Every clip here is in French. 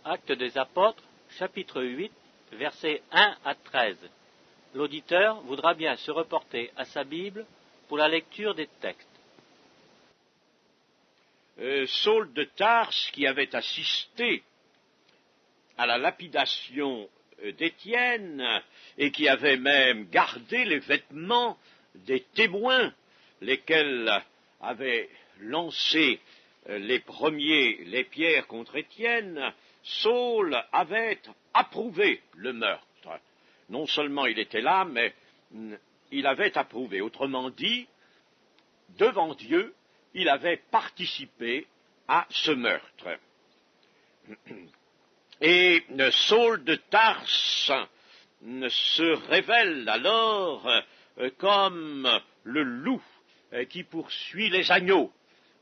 Actes des Apôtres, chapitre 8, versets 1 à 13. L'auditeur voudra bien se reporter à sa Bible pour la lecture des textes. Saul de Tarse, qui avait assisté à la lapidation d'Étienne et qui avait même gardé les vêtements des témoins, lesquels avaient lancé les pierres contre Étienne, Saul avait approuvé le meurtre. Non seulement il était là, mais il avait approuvé. Autrement dit, devant Dieu, il avait participé à ce meurtre. Et Saul de Tarse se révèle alors comme le loup qui poursuit les agneaux.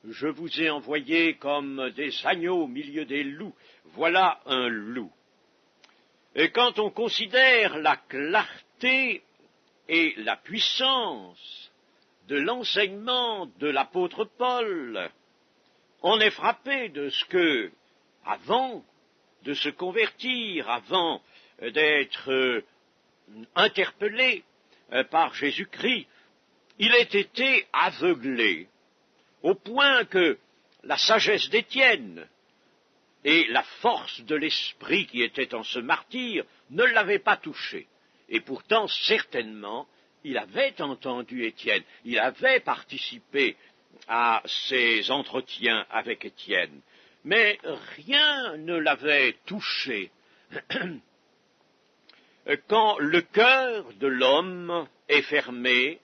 Je vous ai envoyé comme des agneaux au milieu des loups. Voilà un loup. Et quand on considère la clarté et la puissance de l'enseignement de l'apôtre Paul, on est frappé de ce que, avant de se convertir, avant d'être interpellé par Jésus-Christ, il ait été aveuglé, au point que la sagesse d'Étienne et la force de l'esprit qui était en ce martyr ne l'avaient pas touché. Et pourtant, certainement, il avait entendu Étienne, il avait participé à ces entretiens avec Étienne, mais rien ne l'avait touché. Quand le cœur de l'homme est fermé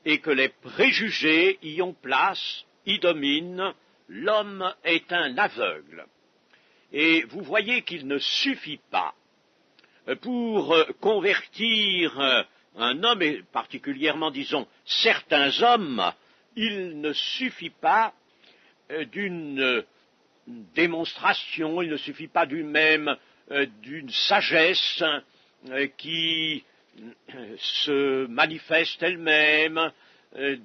et que les préjugés y ont place, y dominent, l'homme est un aveugle. Et vous voyez qu'il ne suffit pas pour convertir un homme, et particulièrement, disons, certains hommes, il ne suffit pas d'une démonstration, il ne suffit pas même d'une sagesse qui se manifeste elle-même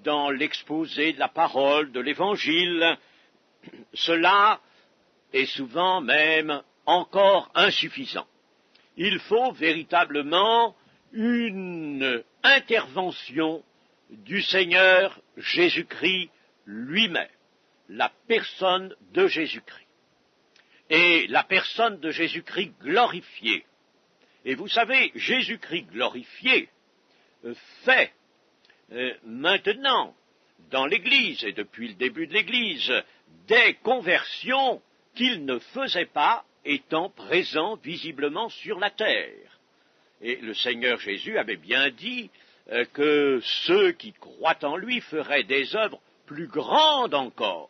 dans l'exposé de la parole, de l'Évangile. Cela est souvent même encore insuffisant. Il faut véritablement une intervention du Seigneur Jésus-Christ lui-même, la personne de Jésus-Christ. Et la personne de Jésus-Christ glorifiée. Et vous savez, Jésus-Christ glorifié fait maintenant, dans l'Église, et depuis le début de l'Église, des conversions qu'il ne faisait pas étant présent visiblement sur la terre. Et le Seigneur Jésus avait bien dit que ceux qui croient en lui feraient des œuvres plus grandes encore,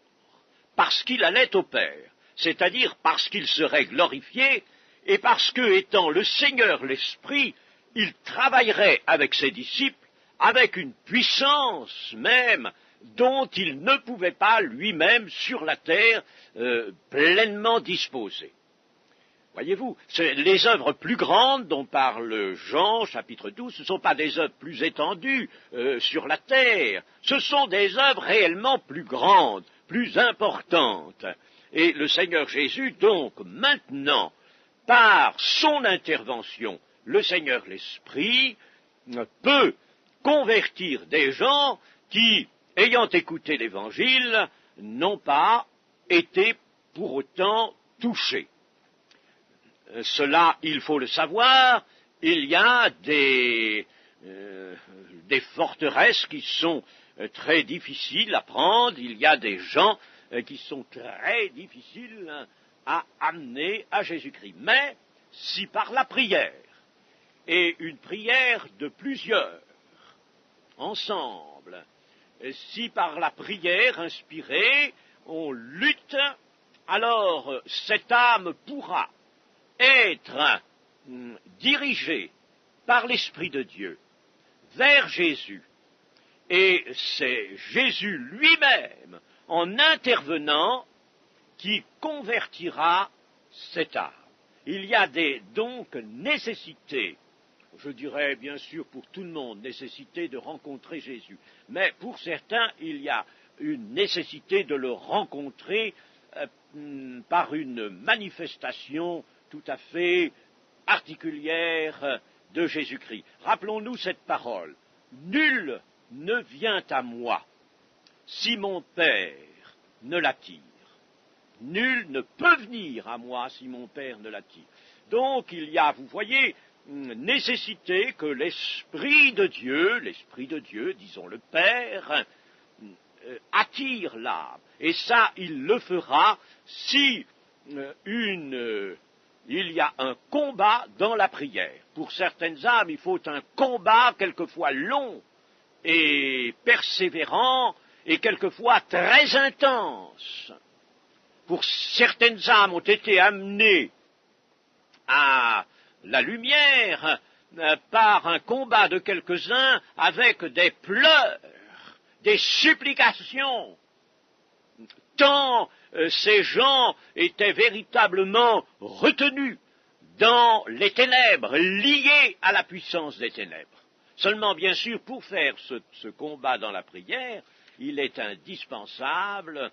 parce qu'il allait au Père, c'est-à-dire parce qu'il serait glorifié, et parce que, étant le Seigneur l'Esprit, il travaillerait avec ses disciples avec une puissance même dont il ne pouvait pas lui-même sur la terre pleinement disposer. Voyez-vous, les œuvres plus grandes dont parle Jean, chapitre 12, ce ne sont pas des œuvres plus étendues sur la terre, ce sont des œuvres réellement plus grandes, plus importantes. Et le Seigneur Jésus, donc, maintenant, par son intervention, le Seigneur l'Esprit peut convertir des gens qui, ayant écouté l'Évangile, n'ont pas été pour autant touchés. Cela, il faut le savoir, il y a des forteresses qui sont très difficiles à prendre, il y a des gens qui sont très difficiles à amener à Jésus-Christ. Mais si par la prière, et une prière de plusieurs, ensemble, si par la prière inspirée, on lutte, alors cette âme pourra être dirigée par l'Esprit de Dieu vers Jésus. Et c'est Jésus lui-même, en intervenant, qui convertira cette âme. Il y a donc nécessité, je dirais bien sûr pour tout le monde, nécessité de rencontrer Jésus. Mais pour certains, il y a une nécessité de le rencontrer par une manifestation tout à fait particulière de Jésus-Christ. Rappelons-nous cette parole. Nul ne vient à moi si mon Père ne l'attire. Nul ne peut venir à moi si mon Père ne l'attire. Donc il y a, vous voyez, nécessité que l'Esprit de Dieu, disons le Père, attire l'âme. Et ça, il le fera si il y a un combat dans la prière. Pour certaines âmes, il faut un combat quelquefois long et persévérant et quelquefois très intense. Pour certaines âmes ont été amenées à la lumière par un combat de quelques-uns avec des pleurs, des supplications, tant ces gens étaient véritablement retenus dans les ténèbres, liés à la puissance des ténèbres. Seulement, bien sûr, pour faire ce combat dans la prière, il est indispensable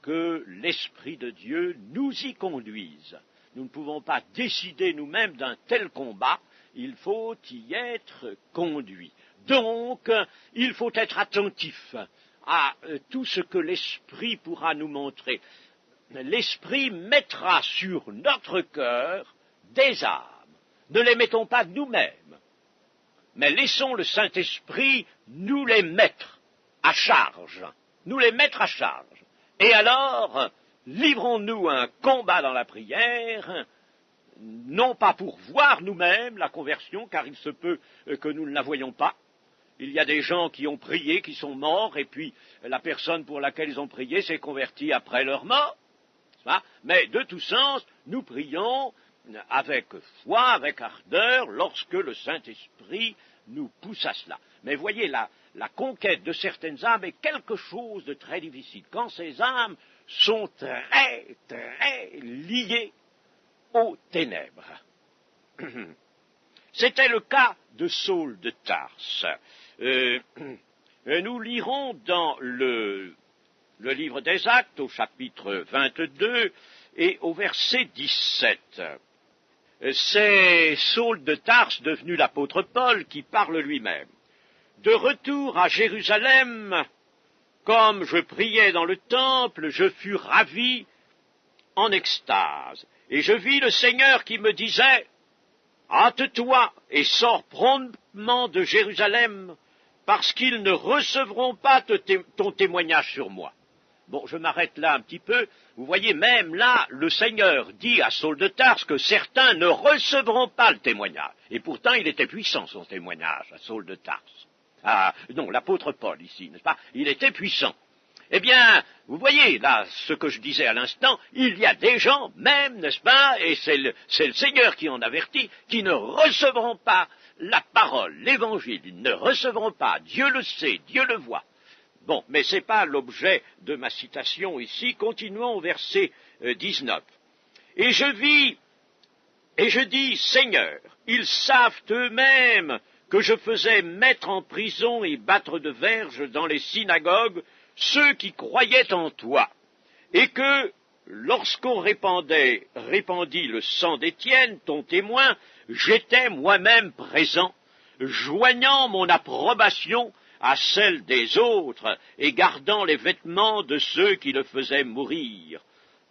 que l'Esprit de Dieu nous y conduise. Nous ne pouvons pas décider nous-mêmes d'un tel combat, il faut y être conduit. Donc, il faut être attentif à tout ce que l'Esprit pourra nous montrer. L'Esprit mettra sur notre cœur des âmes. Ne les mettons pas nous-mêmes, mais laissons le Saint-Esprit nous les mettre à charge. Nous les mettre à charge. Et alors, livrons-nous un combat dans la prière, non pas pour voir nous-mêmes la conversion, car il se peut que nous ne la voyions pas. Il y a des gens qui ont prié, qui sont morts, et puis la personne pour laquelle ils ont prié s'est convertie après leur mort. Mais de tout sens, nous prions avec foi, avec ardeur, lorsque le Saint-Esprit nous pousse à cela. Mais voyez, la conquête de certaines âmes est quelque chose de très difficile. Quand ces âmes sont très, très liées aux ténèbres. C'était le cas de Saul de Tarse. Nous lirons dans le livre des Actes, au chapitre 22 et au verset 17. C'est Saul de Tarse, devenu l'apôtre Paul, qui parle lui-même. De retour à Jérusalem, comme je priais dans le temple, je fus ravi en extase. Et je vis le Seigneur qui me disait, « Hâte-toi et sors promptement de Jérusalem, parce qu'ils ne recevront pas ton témoignage sur moi. » Bon, je m'arrête là un petit peu. Vous voyez, même là, le Seigneur dit à Saul de Tarse que certains ne recevront pas le témoignage. Et pourtant, il était puissant, son témoignage, à Saul de Tarse. Non, l'apôtre Paul, ici, n'est-ce pas? Il était puissant. Eh bien, vous voyez, là, ce que je disais à l'instant, il y a des gens, même, n'est-ce pas, et c'est le Seigneur qui en avertit, qui ne recevront pas la parole, l'évangile, ils ne recevront pas, Dieu le sait, Dieu le voit. Bon, mais ce n'est pas l'objet de ma citation ici. Continuons au verset 19. Et je vis, et je dis, Seigneur, ils savent eux-mêmes que je faisais mettre en prison et battre de verges dans les synagogues ceux qui croyaient en toi, et que, lorsqu'on répandit le sang d'Étienne, ton témoin, j'étais moi-même présent, joignant mon approbation à celle des autres, et gardant les vêtements de ceux qui le faisaient mourir.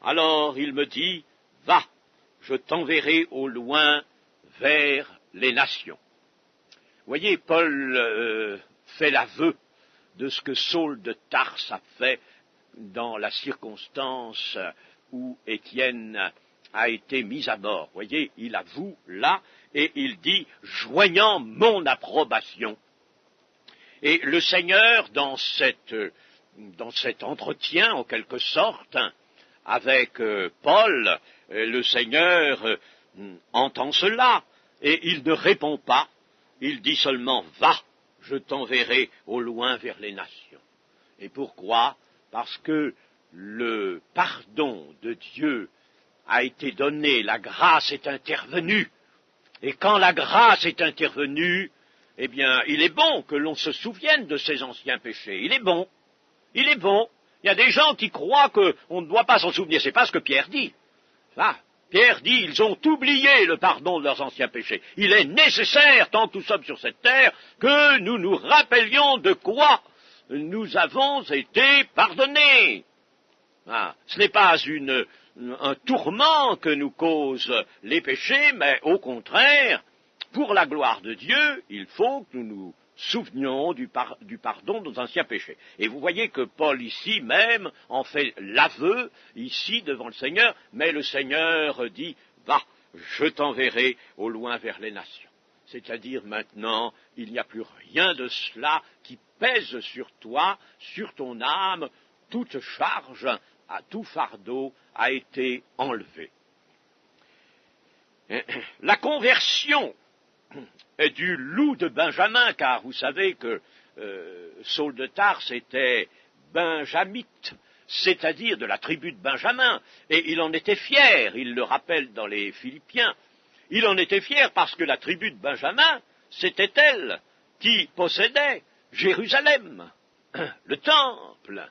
Alors il me dit, va, je t'enverrai au loin vers les nations. Vous voyez, Paul fait l'aveu de ce que Saul de Tarse a fait dans la circonstance où Étienne a été mis à mort. Vous voyez, il avoue là, et il dit, joignant mon approbation. Et le Seigneur, dans cet entretien, en quelque sorte, avec Paul, le Seigneur entend cela, et il ne répond pas, il dit seulement, va, je t'enverrai au loin vers les nations. Et pourquoi? Parce que le pardon de Dieu a été donné, la grâce est intervenue, et quand la grâce est intervenue, eh bien, il est bon que l'on se souvienne de ses anciens péchés. Il est bon. Il y a des gens qui croient qu'on ne doit pas s'en souvenir. C'est pas ce que Pierre dit. Ah, Pierre dit, ils ont oublié le pardon de leurs anciens péchés. Il est nécessaire, tant que nous sommes sur cette terre, que nous nous rappelions de quoi nous avons été pardonnés. Ah, ce n'est pas un tourment que nous causent les péchés, mais au contraire, pour la gloire de Dieu, il faut que nous nous souvenions du pardon de nos anciens péchés. Et vous voyez que Paul ici même en fait l'aveu, ici devant le Seigneur, mais le Seigneur dit, va, je t'enverrai au loin vers les nations. C'est-à-dire maintenant, il n'y a plus rien de cela qui pèse sur toi, sur ton âme, toute charge, tout fardeau a été enlevé. La conversion du loup de Benjamin, car vous savez que Saul de Tarse était benjamite, c'est-à-dire de la tribu de Benjamin, et il en était fier, il le rappelle dans les Philippiens, il en était fier parce que la tribu de Benjamin, c'était elle qui possédait Jérusalem, le temple.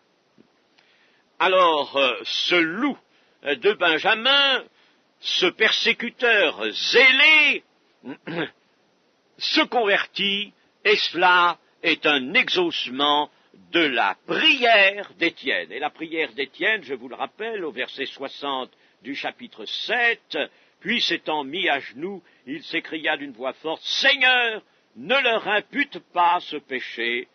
Alors, ce loup de Benjamin, ce persécuteur zélé, se convertit, et cela est un exaucement de la prière d'Étienne. Et la prière d'Étienne, je vous le rappelle, au verset 60 du chapitre 7, puis s'étant mis à genoux, il s'écria d'une voix forte, « Seigneur, ne leur impute pas ce péché. »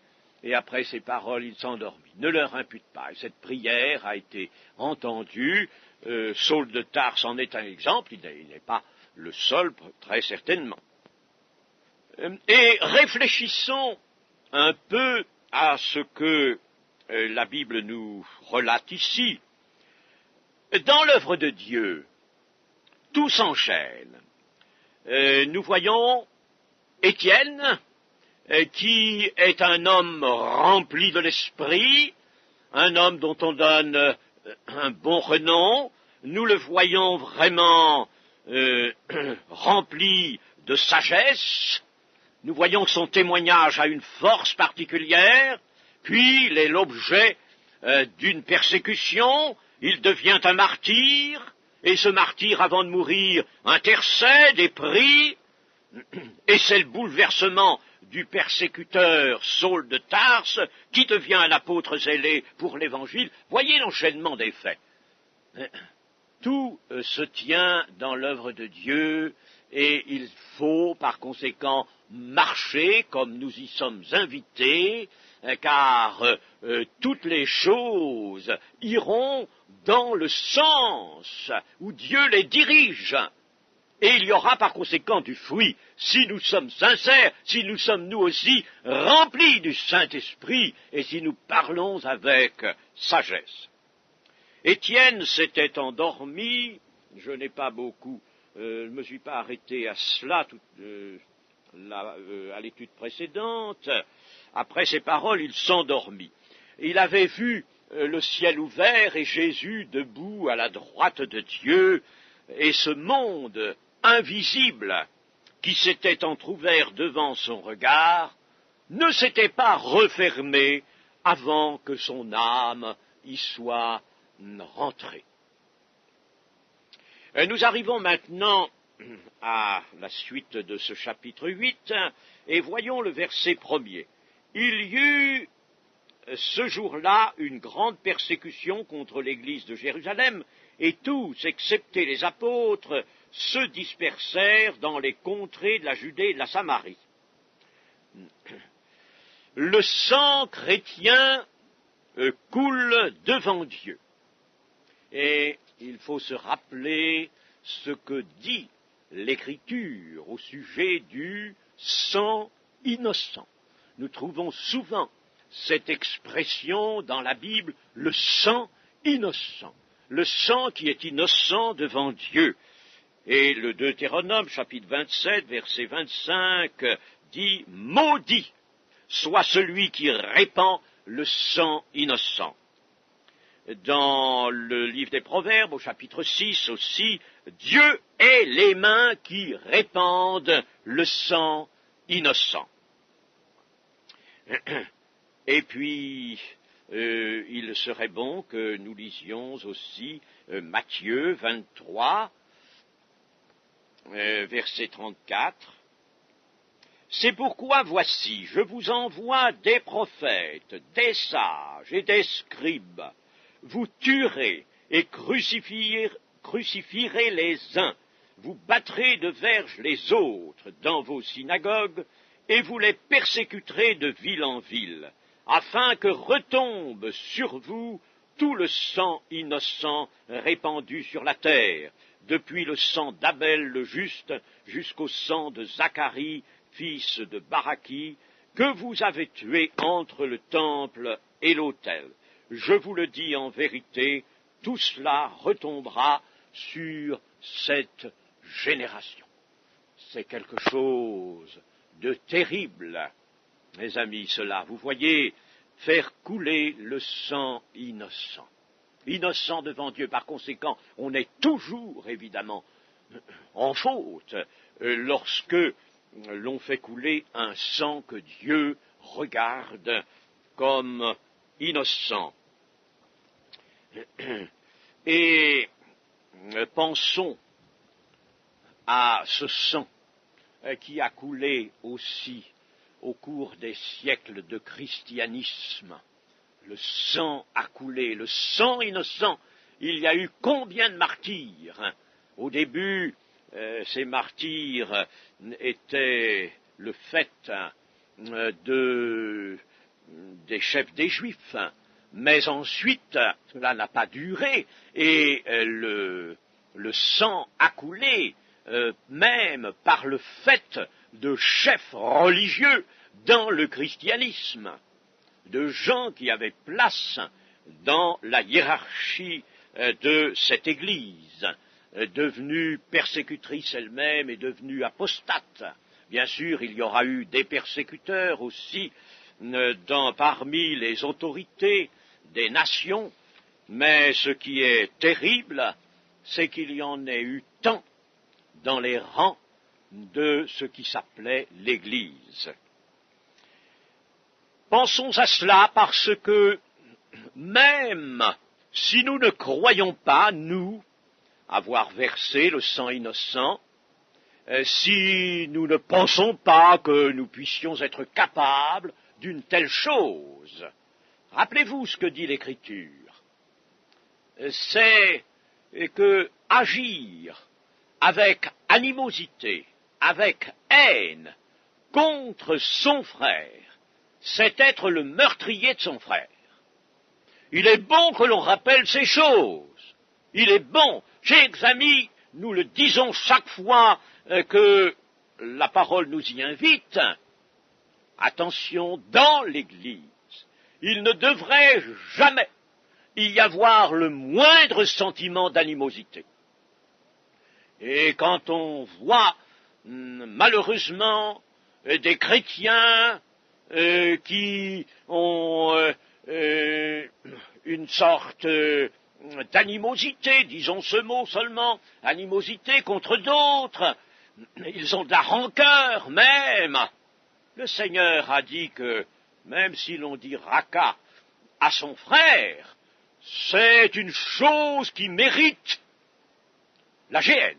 Et après ces paroles, il s'endormit. Ne leur impute pas. Et cette prière a été entendue. Saul de Tarse en est un exemple. Il n'est pas le seul, très certainement. Et réfléchissons un peu à ce que la Bible nous relate ici. Dans l'œuvre de Dieu, tout s'enchaîne. Nous voyons Étienne, qui est un homme rempli de l'esprit, un homme dont on donne un bon renom. Nous le voyons vraiment rempli de sagesse. Nous voyons que son témoignage a une force particulière, puis il est l'objet d'une persécution, il devient un martyr, et ce martyr, avant de mourir, intercède et prie, et c'est le bouleversement du persécuteur Saul de Tarse qui devient un apôtre zélé pour l'Évangile. Voyez l'enchaînement des faits. Tout se tient dans l'œuvre de Dieu, et il faut par conséquent marcher comme nous y sommes invités, car toutes les choses iront dans le sens où Dieu les dirige. Et il y aura par conséquent du fruit, si nous sommes sincères, si nous sommes nous aussi remplis du Saint-Esprit, et si nous parlons avec sagesse. Étienne s'était endormi, je n'ai pas beaucoup, je ne me suis pas arrêté à cela à l'étude précédente. Après ces paroles, il s'endormit. Il avait vu le ciel ouvert et Jésus debout à la droite de Dieu, et ce monde invisible qui s'était entrouvert devant son regard ne s'était pas refermé avant que son âme y soit rentrée. Nous arrivons maintenant à la suite de ce chapitre 8 et voyons le verset 1er. Il y eut ce jour-là une grande persécution contre l'église de Jérusalem, et tous, excepté les apôtres, se dispersèrent dans les contrées de la Judée et de la Samarie. Le sang chrétien coule devant Dieu. Et il faut se rappeler ce que dit l'Écriture au sujet du sang innocent. Nous trouvons souvent cette expression dans la Bible, le sang innocent. Le sang qui est innocent devant Dieu. Et le Deutéronome, chapitre 27, verset 25, dit « Maudit soit celui qui répand le sang innocent ». Dans le livre des Proverbes, au chapitre 6 aussi, Dieu est les mains qui répandent le sang innocent. Et puis, il serait bon que nous lisions aussi Matthieu 23, verset 34. C'est pourquoi voici, je vous envoie des prophètes, des sages et des scribes. Vous tuerez et crucifierez les uns, vous battrez de verges les autres dans vos synagogues, et vous les persécuterez de ville en ville, afin que retombe sur vous tout le sang innocent répandu sur la terre, depuis le sang d'Abel le juste jusqu'au sang de Zacharie, fils de Baraki, que vous avez tué entre le temple et l'autel. Je vous le dis en vérité, tout cela retombera sur cette génération. C'est quelque chose de terrible, mes amis, cela. Vous voyez, faire couler le sang innocent. Innocent devant Dieu. Par conséquent, on est toujours, évidemment, en faute lorsque l'on fait couler un sang que Dieu regarde comme innocent. Et pensons à ce sang qui a coulé aussi au cours des siècles de christianisme. Le sang a coulé, le sang innocent. Il y a eu combien de martyrs? Au début, ces martyrs étaient le fait des chefs des Juifs, mais ensuite, cela n'a pas duré, et le sang a coulé, même par le fait de chefs religieux dans le christianisme, de gens qui avaient place dans la hiérarchie de cette Église, devenue persécutrice elle-même et devenue apostate. Bien sûr, il y aura eu des persécuteurs aussi parmi les autorités des nations, mais ce qui est terrible, c'est qu'il y en ait eu tant dans les rangs de ce qui s'appelait l'Église. Pensons à cela parce que même si nous ne croyons pas, nous, avoir versé le sang innocent, si nous ne pensons pas que nous puissions être capables d'une telle chose, rappelez-vous ce que dit l'Écriture. C'est que agir avec animosité, avec haine contre son frère, c'est être le meurtrier de son frère. Il est bon que l'on rappelle ces choses. Il est bon. Chers amis, nous le disons chaque fois que la parole nous y invite. Attention, dans l'Église, il ne devrait jamais y avoir le moindre sentiment d'animosité. Et quand on voit malheureusement des chrétiens qui ont une sorte d'animosité, disons ce mot seulement, animosité contre d'autres, ils ont de la rancœur même. Le Seigneur a dit que même si l'on dit raka à son frère, c'est une chose qui mérite la géhenne.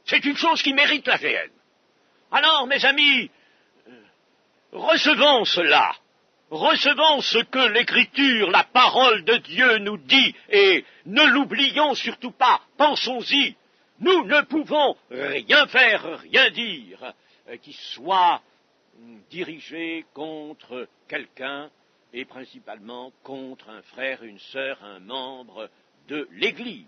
C'est une chose qui mérite la géhenne. Alors, mes amis, recevons cela. Recevons ce que l'Écriture, la parole de Dieu nous dit, et ne l'oublions surtout pas, pensons-y. Nous ne pouvons rien faire, rien dire qui soit dirigé contre quelqu'un, et principalement contre un frère, une sœur, un membre de l'Église.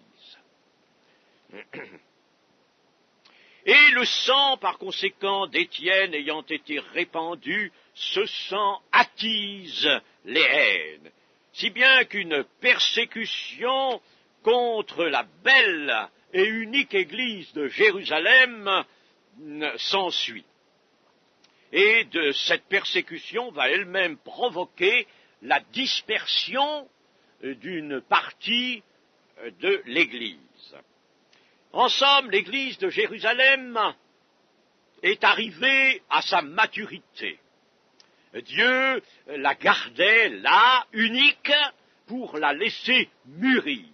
Et le sang, par conséquent, d'Étienne ayant été répandu, ce sang attise les haines, si bien qu'une persécution contre la belle et unique Église de Jérusalem s'ensuit. Et de cette persécution va elle-même provoquer la dispersion d'une partie de l'Église. En somme, l'Église de Jérusalem est arrivée à sa maturité. Dieu la gardait là, unique, pour la laisser mûrir.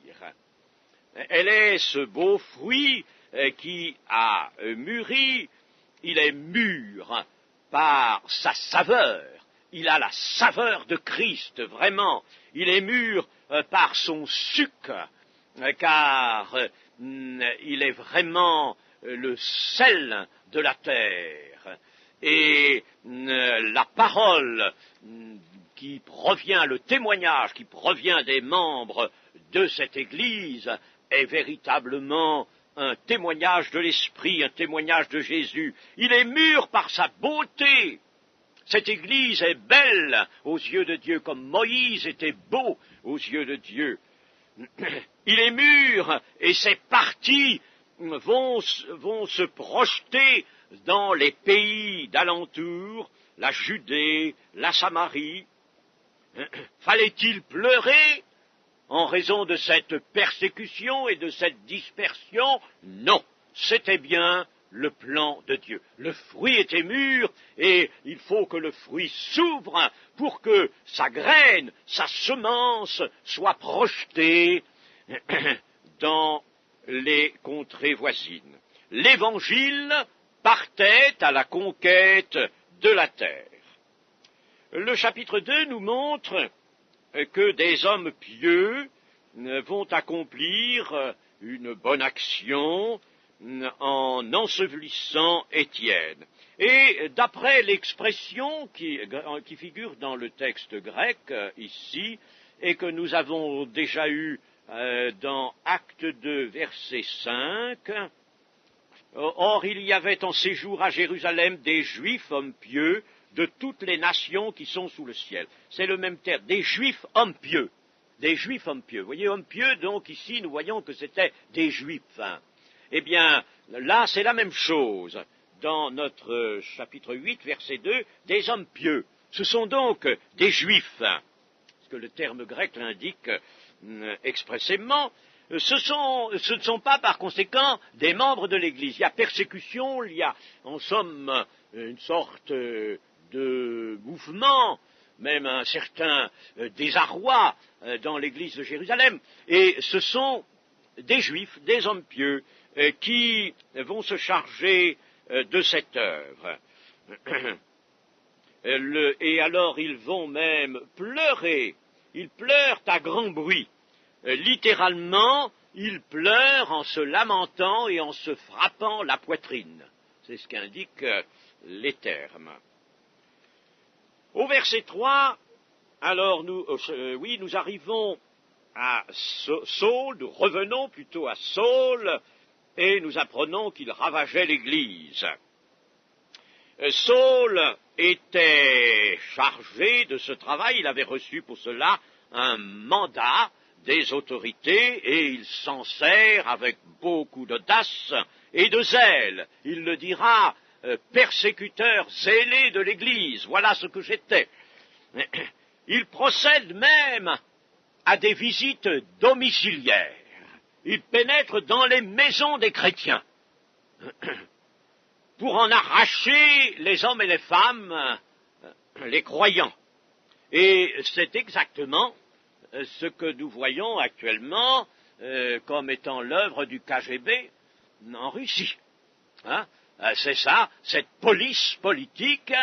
Elle est ce beau fruit qui a mûri, il est mûr par sa saveur. Il a la saveur de Christ, vraiment. Il est mûr par son sucre, car il est vraiment le sel de la terre. Et la parole qui provient, le témoignage qui provient des membres de cette Église est véritablement un témoignage de l'Esprit, un témoignage de Jésus. Il est mûr par sa beauté. Cette Église est belle aux yeux de Dieu, comme Moïse était beau aux yeux de Dieu. Il est mûr, et ses parties vont se projeter dans les pays d'alentour, la Judée, la Samarie. Fallait-il pleurer en raison de cette persécution et de cette dispersion? Non, c'était bien le plan de Dieu. Le fruit était mûr et il faut que le fruit s'ouvre pour que sa graine, sa semence soit projetée dans les contrées voisines. L'Évangile partait à la conquête de la terre. Le chapitre 2 nous montre que des hommes pieux vont accomplir une bonne action en ensevelissant Étienne. Et d'après l'expression qui figure dans le texte grec ici, et que nous avons déjà eue dans Acte 2, verset 5, or il y avait en séjour à Jérusalem des Juifs, hommes pieux, de toutes les nations qui sont sous le ciel. C'est le même terme, des Juifs, hommes pieux. Des Juifs, hommes pieux. Vous voyez, hommes pieux, donc ici, nous voyons que c'était des Juifs. Eh bien, là, c'est la même chose. Dans notre chapitre 8, verset 2, des hommes pieux. Ce sont donc des Juifs, parce que le terme grec l'indique expressément. Ce ne sont pas, par conséquent, des membres de l'Église. Il y a persécution, il y a, en somme, une sorte de mouvement, même un certain désarroi dans l'Église de Jérusalem. Et ce sont des Juifs, des hommes pieux, qui vont se charger de cette œuvre. Et alors ils vont même pleurer. Ils pleurent à grand bruit. Littéralement, ils pleurent en se lamentant et en se frappant la poitrine. C'est ce qu'indiquent les termes. Au verset 3, alors nous arrivons à Saul, nous revenons plutôt à Saul, et nous apprenons qu'il ravageait l'Église. Saul était chargé de ce travail, il avait reçu pour cela un mandat des autorités, et il s'en sert avec beaucoup d'audace et de zèle. Il le dira, persécuteur zélé de l'Église, voilà ce que j'étais. Il procède même à des visites domiciliaires. Il pénètre dans les maisons des chrétiens pour en arracher les hommes et les femmes, les croyants. Et c'est exactement ce que nous voyons actuellement comme étant l'œuvre du KGB en Russie. C'est ça, cette police politique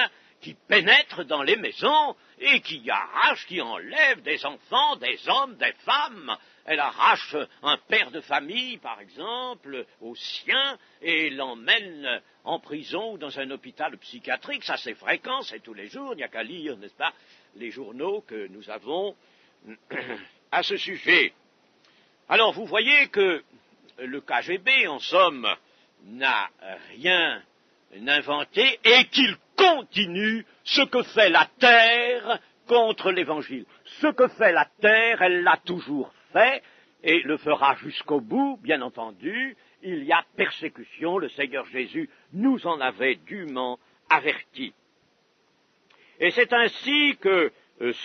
qui pénètre dans les maisons et qui arrache, qui enlève des enfants, des hommes, des femmes. Elle arrache un père de famille, par exemple, au sien, et l'emmène en prison ou dans un hôpital psychiatrique. Ça, c'est fréquent, c'est tous les jours. Il n'y a qu'à lire, n'est-ce pas, les journaux que nous avons à ce sujet. Alors, vous voyez que le KGB, en somme, n'a rien inventé et qu'il continue ce que fait la terre contre l'Évangile. Ce que fait la terre, elle l'a toujours fait et le fera jusqu'au bout, bien entendu. Il y a persécution, le Seigneur Jésus nous en avait dûment avertis. Et c'est ainsi que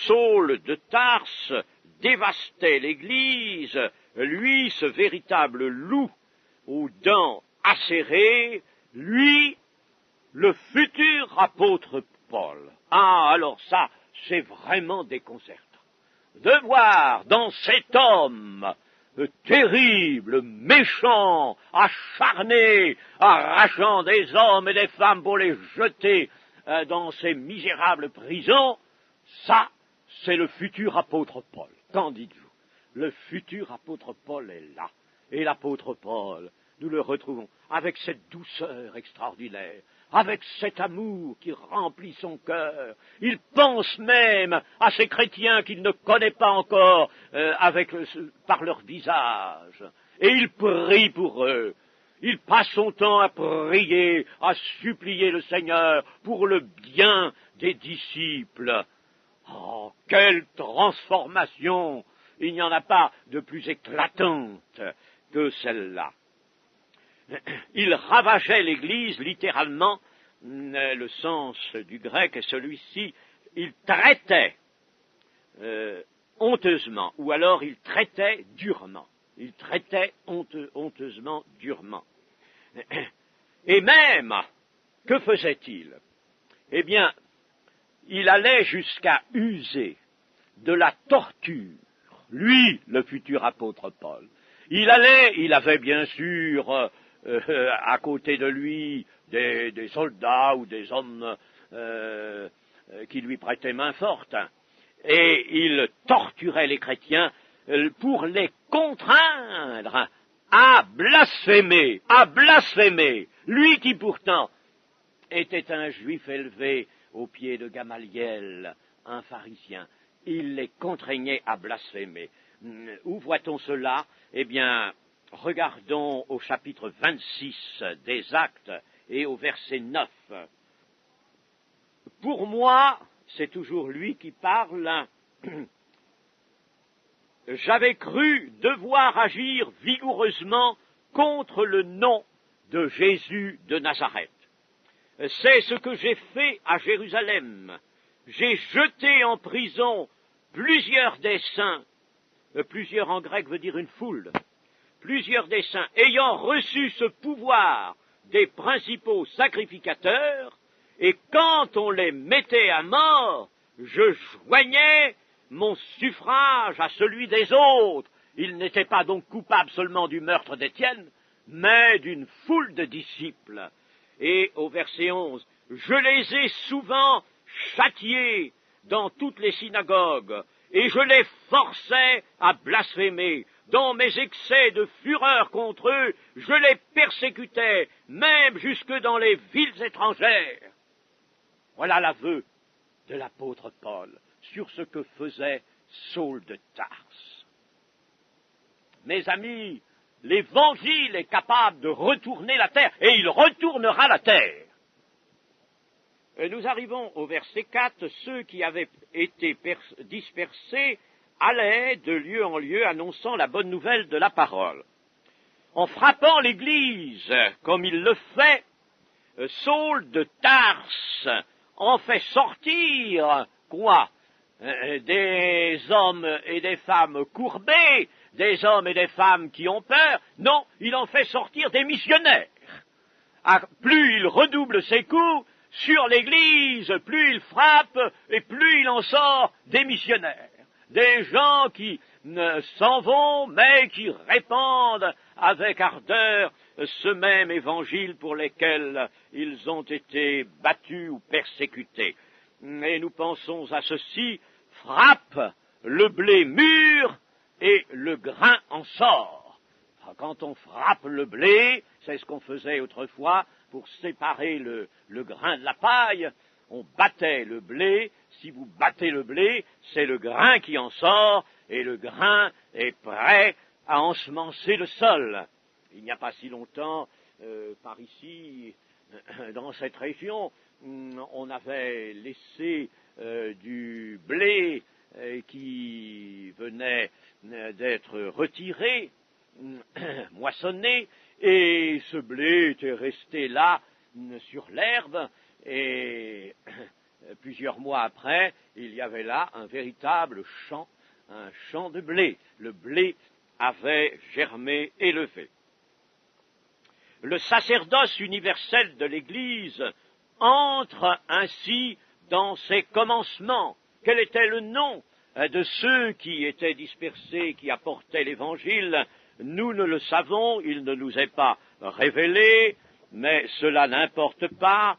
Saul de Tarse dévastait l'Église, lui, ce véritable loup aux dents acérées, lui, le futur apôtre Paul. Ah, alors ça, c'est vraiment déconcertant. De voir dans cet homme terrible, méchant, acharné, arrachant des hommes et des femmes pour les jeter dans ces misérables prisons, ça, c'est le futur apôtre Paul. Qu'en dites-vous? Le futur apôtre Paul est là. Et l'apôtre Paul, nous le retrouvons avec cette douceur extraordinaire, avec cet amour qui remplit son cœur. Il pense même à ces chrétiens qu'il ne connaît pas encore par leur visage. Et il prie pour eux. Il passe son temps à prier, à supplier le Seigneur pour le bien des disciples. Oh, quelle transformation! Il n'y en a pas de plus éclatante que celle-là. Il ravageait l'Église, littéralement, le sens du grec est celui-ci, il traitait honteusement, ou alors il traitait durement. Il traitait honteusement, durement. Et même, que faisait-il? Eh bien, il allait jusqu'à user de la torture, lui, le futur apôtre Paul. Il avait bien sûr à côté de lui des soldats ou des hommes qui lui prêtaient main forte, et il torturait les chrétiens pour les contraindre à blasphémer, lui qui pourtant était un juif élevé aux pieds de Gamaliel, un pharisien. Il les contraignait à blasphémer. Où voit-on cela? Eh bien, regardons au chapitre 26 des Actes et au verset 9. Pour moi, c'est toujours lui qui parle, j'avais cru devoir agir vigoureusement contre le nom de Jésus de Nazareth. C'est ce que j'ai fait à Jérusalem. J'ai jeté en prison plusieurs des saints, plusieurs en grec veut dire une foule, plusieurs des saints ayant reçu ce pouvoir des principaux sacrificateurs, et quand on les mettait à mort, je joignais mon suffrage à celui des autres. Ils n'étaient pas donc coupables seulement du meurtre d'Étienne, mais d'une foule de disciples. Et au verset 11, je les ai souvent châtiés dans toutes les synagogues, et je les forçais à blasphémer. Dans mes excès de fureur contre eux, je les persécutais, même jusque dans les villes étrangères. Voilà l'aveu de l'apôtre Paul sur ce que faisait Saul de Tarse. Mes amis, l'Évangile est capable de retourner la terre, et il retournera la terre. Nous arrivons au verset 4, ceux qui avaient été dispersés allaient de lieu en lieu annonçant la bonne nouvelle de la parole. En frappant l'Église, comme il le fait, Saul de Tarse en fait sortir, quoi? Des hommes et des femmes courbés, des hommes et des femmes qui ont peur. Non, il en fait sortir des missionnaires. Plus il redouble ses coups sur l'Église, plus il frappe et plus il en sort des missionnaires. Des gens qui s'en vont, mais qui répandent avec ardeur ce même évangile pour lequel ils ont été battus ou persécutés. Et nous pensons à ceci, frappe, le blé mûr et le grain en sort. Quand on frappe le blé, c'est ce qu'on faisait autrefois pour séparer le grain de la paille, on battait le blé. Si vous battez le blé, c'est le grain qui en sort, et le grain est prêt à ensemencer le sol. Il n'y a pas si longtemps, par ici, dans cette région, on avait laissé du blé qui venait d'être retiré, moissonné, et ce blé était resté là, sur l'herbe, et plusieurs mois après, il y avait là un véritable champ, un champ de blé. Le blé avait germé et levé. Le sacerdoce universel de l'Église entre ainsi dans ses commencements. Quel était le nom de ceux qui étaient dispersés, qui apportaient l'Évangile? Nous ne le savons, il ne nous est pas révélé, mais cela n'importe pas.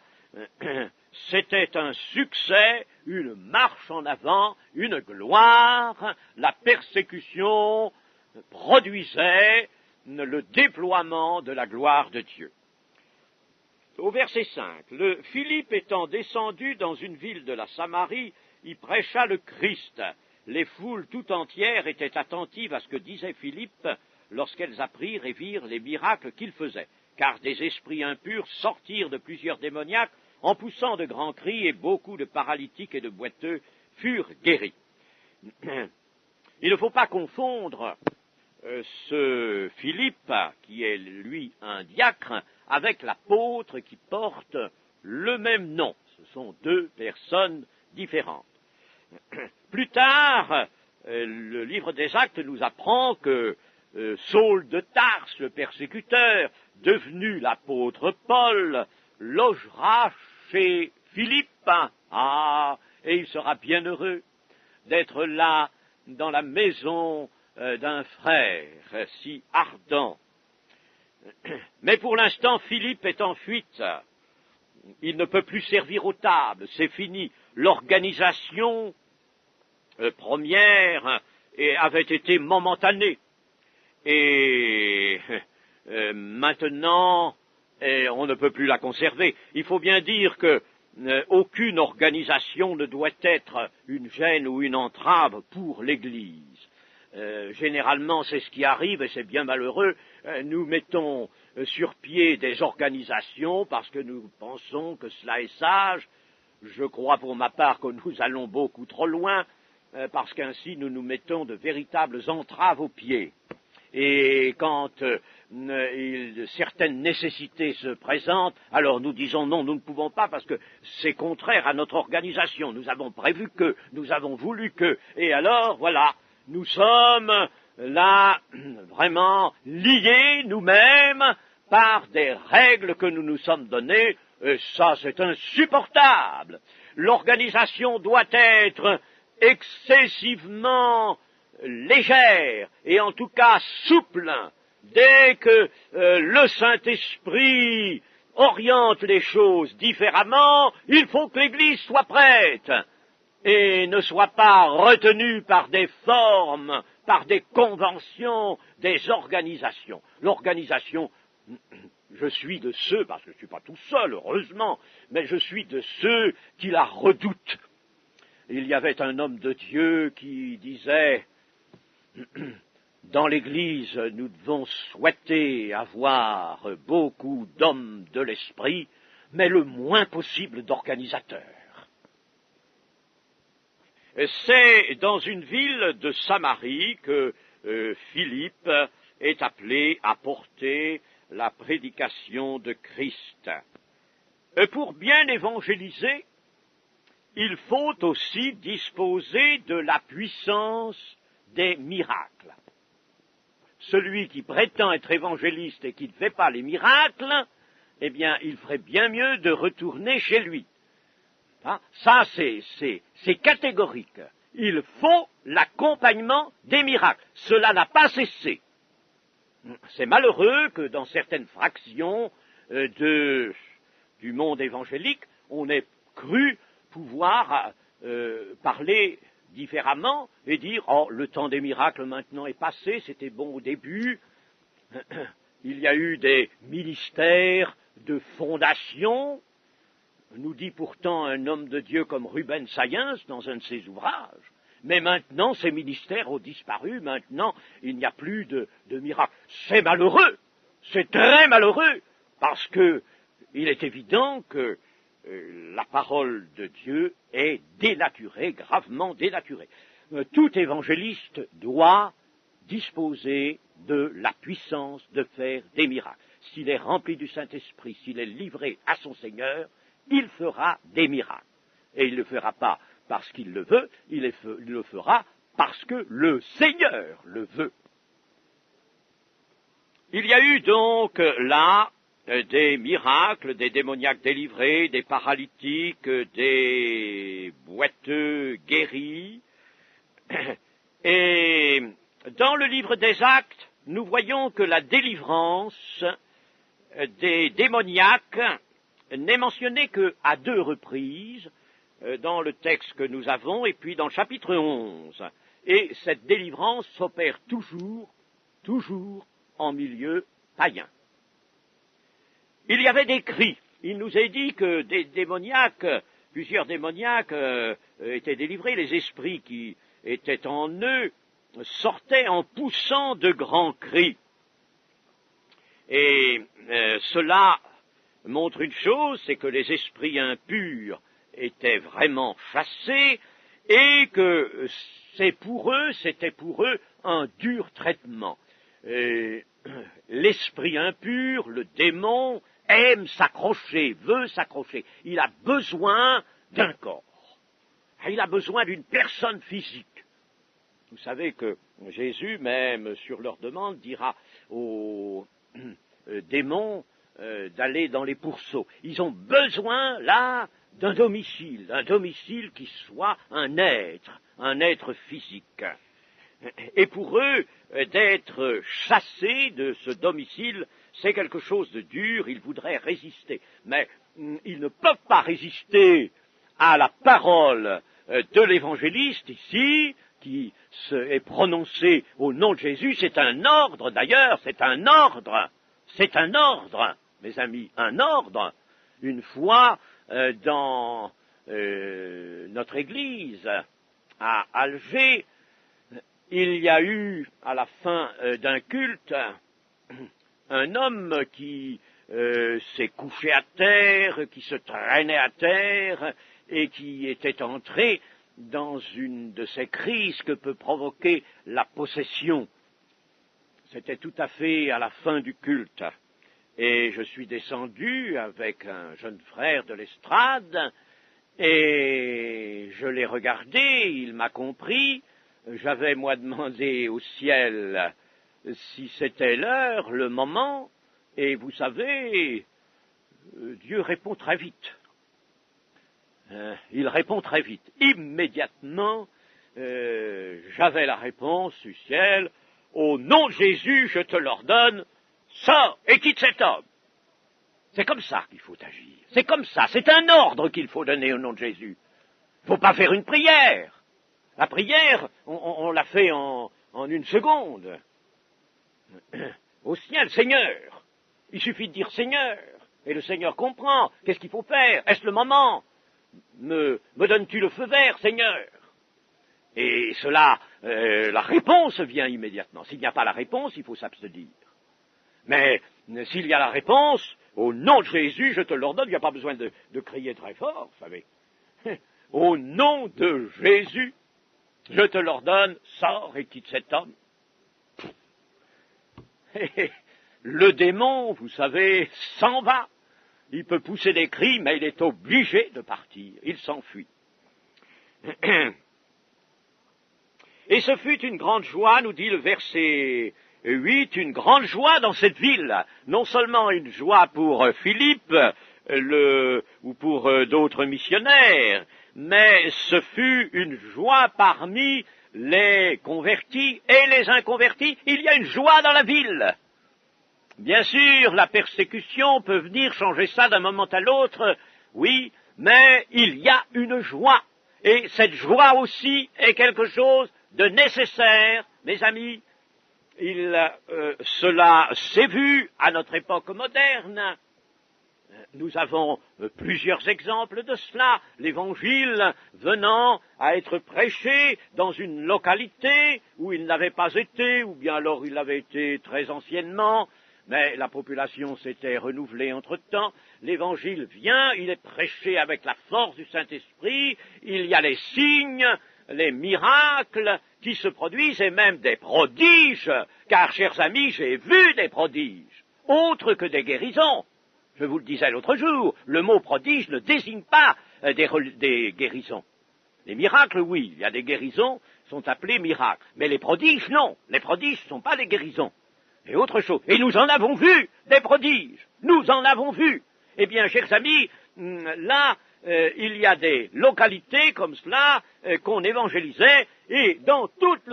C'était un succès, une marche en avant, une gloire. La persécution produisait le déploiement de la gloire de Dieu. Au verset 5, Philippe étant descendu dans une ville de la Samarie, y prêcha le Christ. Les foules tout entières étaient attentives à ce que disait Philippe lorsqu'elles apprirent et virent les miracles qu'il faisait, car des esprits impurs sortirent de plusieurs démoniaques en poussant de grands cris, et beaucoup de paralytiques et de boiteux furent guéris. Il ne faut pas confondre ce Philippe, qui est lui un diacre, avec l'apôtre qui porte le même nom. Ce sont deux personnes différentes. Plus tard, le livre des Actes nous apprend que Saul de Tarse, le persécuteur, devenu l'apôtre Paul, logera chez Philippe. Et il sera bien heureux d'être là, dans la maison d'un frère si ardent. Mais pour l'instant, Philippe est en fuite. Il ne peut plus servir aux tables, c'est fini. L'organisation première avait été momentanée. Et maintenant, on ne peut plus la conserver. Il faut bien dire que aucune organisation ne doit être une gêne ou une entrave pour l'Église. Généralement, c'est ce qui arrive, et c'est bien malheureux. Nous mettons sur pied des organisations parce que nous pensons que cela est sage. Je crois pour ma part que nous allons beaucoup trop loin, parce qu'ainsi nous nous mettons de véritables entraves aux pieds. Et quand certaines nécessités se présentent, alors nous disons non, nous ne pouvons pas parce que c'est contraire à notre organisation. Nous avons prévu que, nous avons voulu que, et alors voilà, nous sommes là vraiment liés nous-mêmes par des règles que nous nous sommes données, et ça c'est insupportable. L'organisation doit être excessivement légère et en tout cas souple. Dès que le Saint-Esprit oriente les choses différemment, il faut que l'Église soit prête et ne soit pas retenue par des formes, par des conventions, des organisations. L'organisation, je suis de ceux, parce que je ne suis pas tout seul, heureusement, mais je suis de ceux qui la redoutent. Il y avait un homme de Dieu qui disait: dans l'Église, nous devons souhaiter avoir beaucoup d'hommes de l'esprit, mais le moins possible d'organisateurs. C'est dans une ville de Samarie que Philippe est appelé à porter la prédication de Christ. Pour bien évangéliser, il faut aussi disposer de la puissance des miracles. Celui qui prétend être évangéliste et qui ne fait pas les miracles, eh bien, il ferait bien mieux de retourner chez lui. Ça, c'est catégorique. Il faut l'accompagnement des miracles. Cela n'a pas cessé. C'est malheureux que dans certaines fractions du monde évangélique, on ait cru pouvoir parler différemment et dire « Oh, le temps des miracles maintenant est passé, c'était bon au début. » Il y a eu des ministères de fondation, nous dit pourtant un homme de Dieu comme Ruben Sayens dans un de ses ouvrages. Mais maintenant, ces ministères ont disparu, maintenant, il n'y a plus de miracles. C'est malheureux, c'est très malheureux, parce que il est évident que la parole de Dieu est dénaturée, gravement dénaturée. Tout évangéliste doit disposer de la puissance de faire des miracles. S'il est rempli du Saint-Esprit, s'il est livré à son Seigneur, il fera des miracles. Et il ne le fera pas parce qu'il le veut, il le fera parce que le Seigneur le veut. Il y a eu donc là des miracles, des démoniaques délivrés, des paralytiques, des boiteux guéris. Et dans le livre des Actes, nous voyons que la délivrance des démoniaques n'est mentionnée qu'à 2 reprises, dans le texte que nous avons, et puis dans le chapitre 11. Et cette délivrance s'opère toujours en milieu païen. Il y avait des cris. Il nous est dit que des démoniaques, plusieurs démoniaques étaient délivrés, les esprits qui étaient en eux sortaient en poussant de grands cris. Et cela montre une chose, c'est que les esprits impurs étaient vraiment chassés et que c'était pour eux un dur traitement. L'esprit impur, le démon, aime s'accrocher, veut s'accrocher. Il a besoin d'un corps. Il a besoin d'une personne physique. Vous savez que Jésus, même sur leur demande, dira aux démons d'aller dans les pourceaux. Ils ont besoin, là, d'un domicile qui soit un être physique. Et pour eux, d'être chassés de ce domicile, c'est quelque chose de dur, ils voudraient résister. Mais ils ne peuvent pas résister à la parole de l'évangéliste ici, qui est prononcé au nom de Jésus. C'est un ordre d'ailleurs, c'est un ordre, mes amis, un ordre. Une fois dans notre église à Alger, il y a eu, à la fin d'un culte, un homme qui s'est couché à terre, qui se traînait à terre et qui était entré dans une de ces crises que peut provoquer la possession. C'était tout à fait à la fin du culte. Et je suis descendu avec un jeune frère de l'estrade et je l'ai regardé, il m'a compris. J'avais, moi, demandé au ciel si c'était l'heure, le moment, et vous savez, Dieu répond très vite. Il répond très vite. Immédiatement, j'avais la réponse du ciel, au nom de Jésus, je te l'ordonne, sors et quitte cet homme. C'est comme ça qu'il faut agir. C'est comme ça. C'est un ordre qu'il faut donner au nom de Jésus. Il ne faut pas faire une prière. La prière, on la fait en 1 seconde. Au ciel, Seigneur. Il suffit de dire Seigneur. Et le Seigneur comprend. Qu'est-ce qu'il faut faire? Est-ce le moment? Me donnes-tu le feu vert, Seigneur? Et cela, la réponse vient immédiatement. S'il n'y a pas la réponse, il faut s'abstenir. Mais s'il y a la réponse, au nom de Jésus, je te l'ordonne, il n'y a pas besoin de crier très fort, vous savez. Au nom de Jésus, je te l'ordonne, sors et quitte cet homme. Le démon, vous savez, s'en va. Il peut pousser des cris, mais il est obligé de partir. Il s'enfuit. Et ce fut une grande joie, nous dit le verset 8, une grande joie dans cette ville. Non seulement une joie pour Philippe ou pour d'autres missionnaires, mais ce fut une joie parmi les convertis et les inconvertis. Il y a une joie dans la ville. Bien sûr, la persécution peut venir changer ça d'un moment à l'autre, oui, mais il y a une joie. Et cette joie aussi est quelque chose de nécessaire, mes amis. Cela s'est vu à notre époque moderne. Nous avons plusieurs exemples de cela. L'Évangile venant à être prêché dans une localité où il n'avait pas été, ou bien alors il avait été très anciennement, mais la population s'était renouvelée entre-temps. L'Évangile vient, il est prêché avec la force du Saint-Esprit, il y a les signes, les miracles qui se produisent, et même des prodiges, car, chers amis, j'ai vu des prodiges, autres que des guérisons. Je vous le disais l'autre jour, le mot prodige ne désigne pas des guérisons. Les miracles, oui, il y a des guérisons, sont appelés miracles. Mais les prodiges, non. Les prodiges ne sont pas des guérisons. et autre chose. Et nous en avons vu des prodiges. Nous en avons vu. Eh bien, chers amis, là, il y a des localités comme cela qu'on évangélisait, et dans toute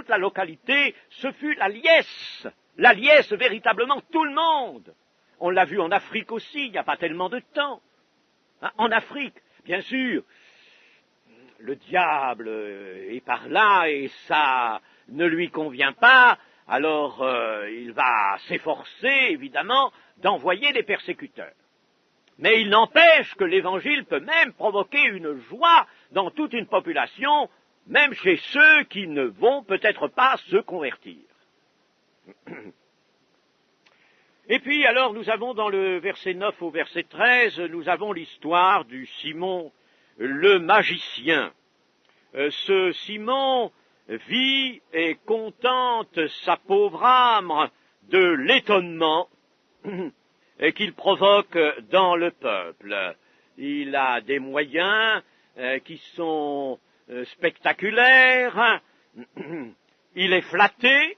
la localité, ce fut la liesse véritablement tout le monde. On l'a vu en Afrique aussi, il n'y a pas tellement de temps. Hein, en Afrique, bien sûr, le diable est par là et ça ne lui convient pas, alors il va s'efforcer, évidemment, d'envoyer des persécuteurs. Mais il n'empêche que l'Évangile peut même provoquer une joie dans toute une population, même chez ceux qui ne vont peut-être pas se convertir. Et puis alors nous avons dans le verset 9 au verset 13, nous avons l'histoire du Simon le magicien. Ce Simon vit et contente sa pauvre âme de l'étonnement qu'il provoque dans le peuple. Il a des moyens qui sont spectaculaires, il est flatté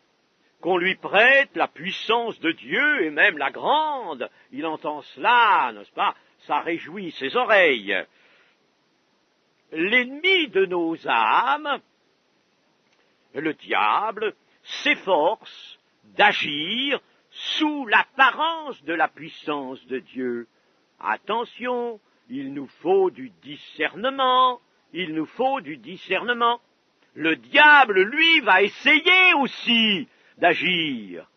qu'on lui prête la puissance de Dieu et même la grande. Il entend cela, n'est-ce pas? Ça réjouit ses oreilles. L'ennemi de nos âmes, le diable, s'efforce d'agir sous l'apparence de la puissance de Dieu. Attention, il nous faut du discernement, Le diable, lui, va essayer aussi d'agir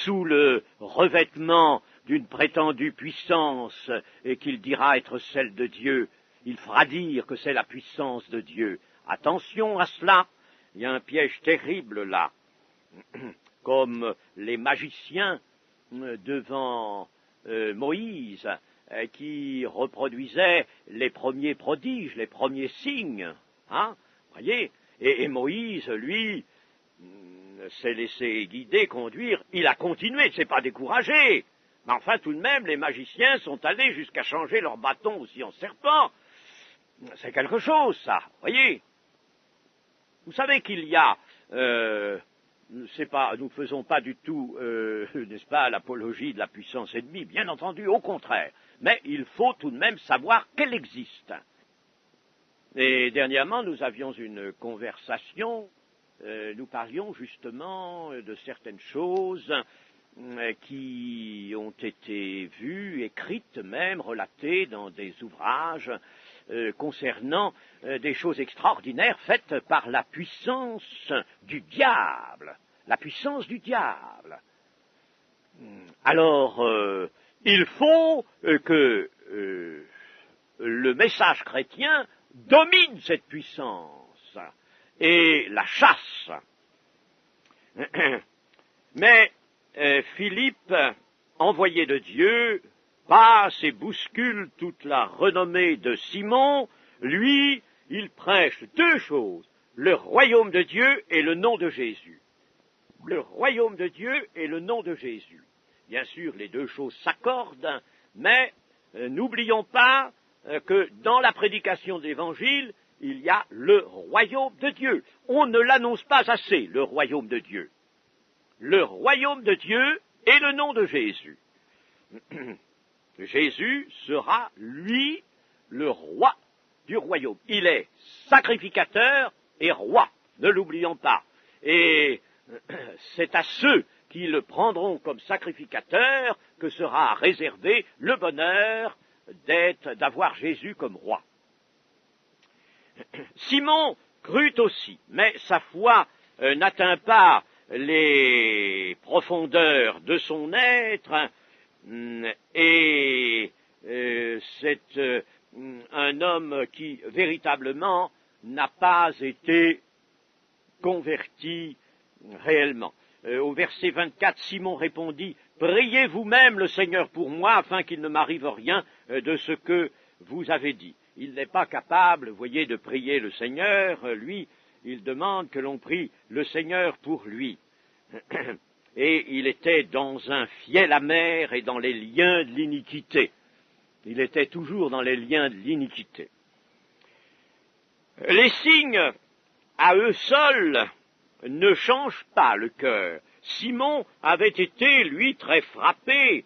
sous le revêtement d'une prétendue puissance et qu'il dira être celle de Dieu. Il fera dire que c'est la puissance de Dieu. Attention à cela, il y a un piège terrible là, comme les magiciens devant Moïse, qui reproduisaient les premiers prodiges, les premiers signes, hein, voyez, et Moïse, lui, s'est laissé guider, conduire, il a continué, il ne s'est pas découragé. Mais enfin, tout de même, les magiciens sont allés jusqu'à changer leur bâton aussi en serpent. C'est quelque chose, ça, voyez. Vous savez qu'il y a, nous ne faisons pas du tout, n'est-ce pas, l'apologie de la puissance ennemie, bien entendu, au contraire. Mais il faut tout de même savoir qu'elle existe. Et dernièrement, nous avions une conversation, nous parlions justement de certaines choses qui ont été vues, écrites même, relatées dans des ouvrages concernant des choses extraordinaires faites par la puissance du diable. La puissance du diable. Alors, il faut que le message chrétien domine cette puissance et la chasse. Mais Philippe, envoyé de Dieu, passe et bouscule toute la renommée de Simon. Lui, il prêche deux choses, le royaume de Dieu et le nom de Jésus. Le royaume de Dieu et le nom de Jésus. Bien sûr, les deux choses s'accordent, mais n'oublions pas que dans la prédication de l'Évangile, il y a le royaume de Dieu. On ne l'annonce pas assez, le royaume de Dieu. Le royaume de Dieu et le nom de Jésus. Jésus sera, lui, le roi du royaume. Il est sacrificateur et roi, ne l'oublions pas. Et c'est à ceux qui le prendront comme sacrificateur que sera réservé le bonheur d'avoir Jésus comme roi. Simon crut aussi, mais sa foi n'atteint pas les profondeurs de son être, et c'est un homme qui véritablement n'a pas été converti réellement. Au verset 24, Simon répondit, « Priez vous-même le Seigneur pour moi, afin qu'il ne m'arrive rien de ce que vous avez dit. » Il n'est pas capable, vous voyez, de prier le Seigneur. Lui, il demande que l'on prie le Seigneur pour lui. Et il était dans un fiel amer et dans les liens de l'iniquité. Il était toujours dans les liens de l'iniquité. Les signes, à eux seuls, ne change pas le cœur. Simon avait été, lui, très frappé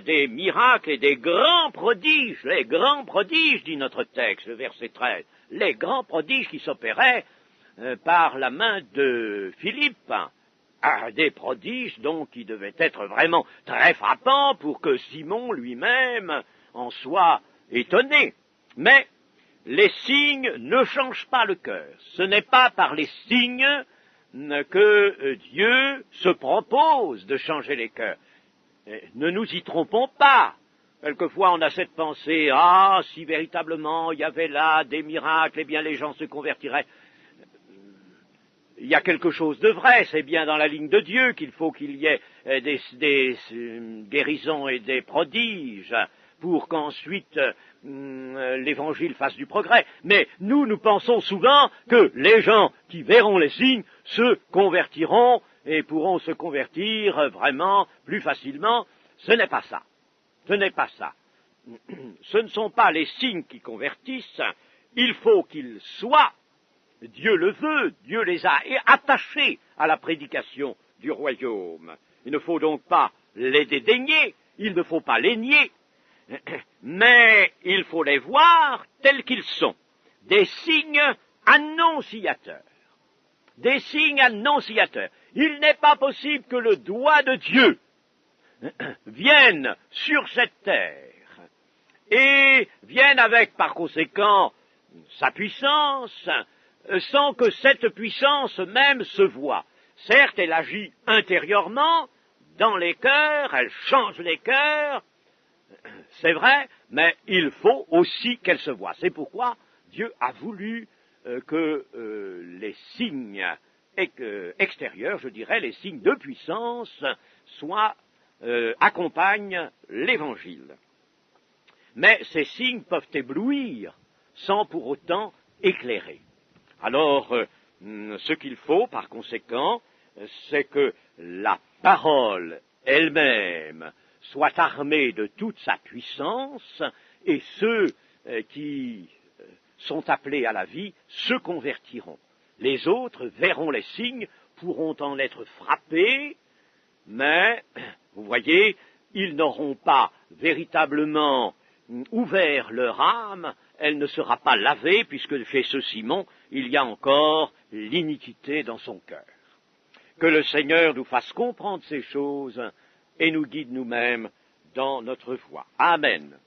des miracles et des grands prodiges, les grands prodiges, dit notre texte, le verset 13, les grands prodiges qui s'opéraient par la main de Philippe, des prodiges donc qui devaient être vraiment très frappants pour que Simon lui-même en soit étonné. Mais les signes ne changent pas le cœur. Ce n'est pas par les signes que Dieu se propose de changer les cœurs. Ne nous y trompons pas. Quelquefois on a cette pensée, si véritablement il y avait là des miracles, eh bien les gens se convertiraient. Il y a quelque chose de vrai, c'est bien dans la ligne de Dieu qu'il faut qu'il y ait des guérisons et des prodiges pour qu'ensuite l'Évangile fasse du progrès. Mais nous pensons souvent que les gens qui verront les signes se convertiront et pourront se convertir vraiment plus facilement. Ce n'est pas ça. Ce n'est pas ça. Ce ne sont pas les signes qui convertissent. Il faut qu'ils soient, Dieu le veut, Dieu les a attachés à la prédication du royaume. Il ne faut donc pas les dédaigner, il ne faut pas les nier, mais il faut les voir tels qu'ils sont, des signes annonciateurs. Des signes annonciateurs. Il n'est pas possible que le doigt de Dieu vienne sur cette terre et vienne avec, par conséquent, sa puissance, sans que cette puissance même se voie. Certes, elle agit intérieurement, dans les cœurs, elle change les cœurs, c'est vrai, mais il faut aussi qu'elle se voie. C'est pourquoi Dieu a voulu que les signes extérieurs, je dirais, les signes de puissance, accompagnent l'Évangile. Mais ces signes peuvent éblouir sans pour autant éclairer. Alors, ce qu'il faut, par conséquent, c'est que la parole elle-même soit armée de toute sa puissance, et ceux qui sont appelés à la vie se convertiront. Les autres verront les signes, pourront en être frappés, mais, vous voyez, ils n'auront pas véritablement ouvert leur âme, elle ne sera pas lavée, puisque chez ce Simon, il y a encore l'iniquité dans son cœur. Que le Seigneur nous fasse comprendre ces choses et nous guide nous-mêmes dans notre foi. Amen.